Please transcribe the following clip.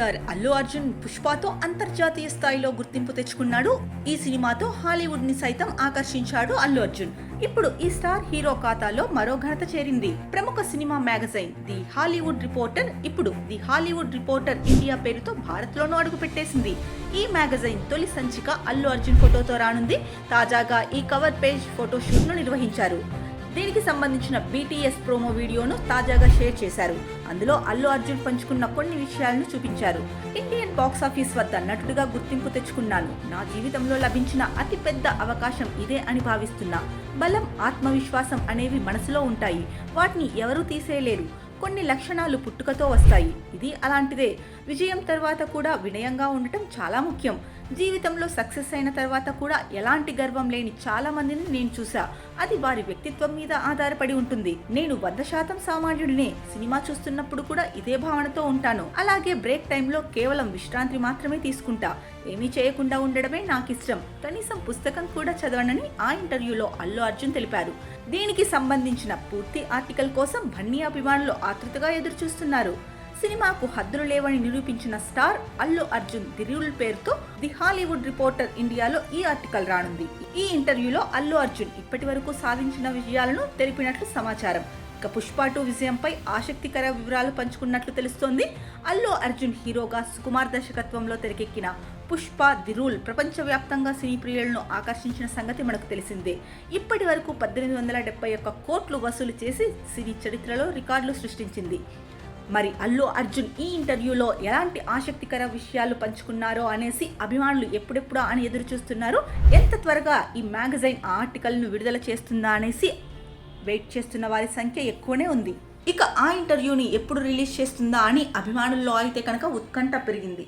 Star Allu Arjun పుష్పతో అంతర్జాతీయ స్థాయిలో గుర్తింపు తెచ్చుకున్నాడు. ఈ సినిమాతో హాలీవుడ్ ని సైతం ఆకర్షించాడు అల్లు అర్జున్. ఇప్పుడు ఈ స్టార్ హీరో ఖాతాలో మరో ఘనత చేరింది. ప్రముఖ cinema magazine the Hollywood reporter ఇప్పుడు ది హాలీవుడ్ రిపోర్టర్ ఇండియా పేరుతో భారత్ లోనూ అడుగు పెట్టేసింది. ఈ మ్యాగజైన్ తొలి సంచిక అల్లు అర్జున్ ఫోటోతో రానుంది. తాజాగా ఈ కవర్ పేజ్ ఫోటోషూట్ ను నిర్వహించారు. దీనికి సంబంధించిన BTS ప్రోమో వీడియోను తాజాగా షేర్ చేశారు. అందులో అల్లు అర్జున్ పంచుకున్న కొన్ని విషయాలను చూపించారు. ఇండియన్ బాక్స్ ఆఫీస్ వద్ద నటుడిగా గుర్తింపు తెచ్చుకున్నాను. నా జీవితంలో లభించిన అతి పెద్ద అవకాశం ఇదే అని భావిస్తున్నా. బలం, ఆత్మవిశ్వాసం అనేవి మనసులో ఉంటాయి. వాటిని ఎవరూ తీసేయలేరు. కొన్ని లక్షణాలు పుట్టుకతో వస్తాయి. ఇది అలాంటిదే. విజయం తర్వాత కూడా వినయంగా ఉండటం చాలా ముఖ్యం. జీవితంలో సక్సెస్ అయిన తర్వాత కూడా ఎలాంటి గర్వం లేని చాలా మందిని నేను చూసా. అది వారి వ్యక్తిత్వం మీద ఆధారపడి ఉంటుంది. నేను 100% సామాన్యుడినే. సినిమా చూస్తున్నప్పుడు కూడా ఇదే భావనతో ఉంటాను. అలాగే బ్రేక్ టైంలో కేవలం విశ్రాంతి మాత్రమే తీసుకుంటా. ఏమీ చేయకుండా ఉండడమే నాకు ఇష్టం. కనీసం పుస్తకం కూడా చదవనని ఆ ఇంటర్వ్యూలో అల్లు అర్జున్ తెలిపారు. దీనికి సంబంధించిన పూర్తి ఆర్టికల్ కోసం బన్నీ అభిమానులు ఆతృతగా ఎదురు చూస్తున్నారు. సినిమాకు హద్దులు లేవని నిరూపించిన star Allu Arjun the rule పేరుతో ది హాలీవుడ్ రిపోర్టర్ ఇండియాలో ఈ ఆర్టికల్ రానుంది. ఈ ఇంటర్వ్యూలో అల్లు అర్జున్ ఇప్పటి వరకు సాధించిన విజయాలను తెలిపినట్లు సమాచారం. ఇక పుష్ప 2 విజయంపై ఆసక్తికర వివరాలు పంచుకున్నట్లు తెలుస్తోంది. అల్లు అర్జున్ హీరోగా సుకుమార్ దర్శకత్వంలో తెరకెక్కిన పుష్ప ది రూల్ ప్రపంచవ్యాప్తంగా సినీ ప్రియులను ఆకర్షించిన సంగతి మనకు తెలిసిందే. ఇప్పటి వరకు 1871 కోట్లు వసూలు చేసి సినీ చరిత్రలో రికార్డులు సృష్టించింది. మరి అల్లు అర్జున్ ఈ ఇంటర్వ్యూలో ఎలాంటి ఆసక్తికర విషయాలు పంచుకున్నారో అనేసి అభిమానులు ఎప్పుడెప్పుడా అని ఎదురు చూస్తున్నారు. ఎంత త్వరగా ఈ మ్యాగజైన్ ఆర్టికల్ను విడుదల చేస్తుందా అనేసి వెయిట్ చేస్తున్న వారి సంఖ్య ఎక్కువనే ఉంది. ఇక ఆ ఇంటర్వ్యూని ఎప్పుడు రిలీజ్ చేస్తుందా అని అభిమానుల్లో అయితే కనుక ఉత్కంఠ పెరిగింది.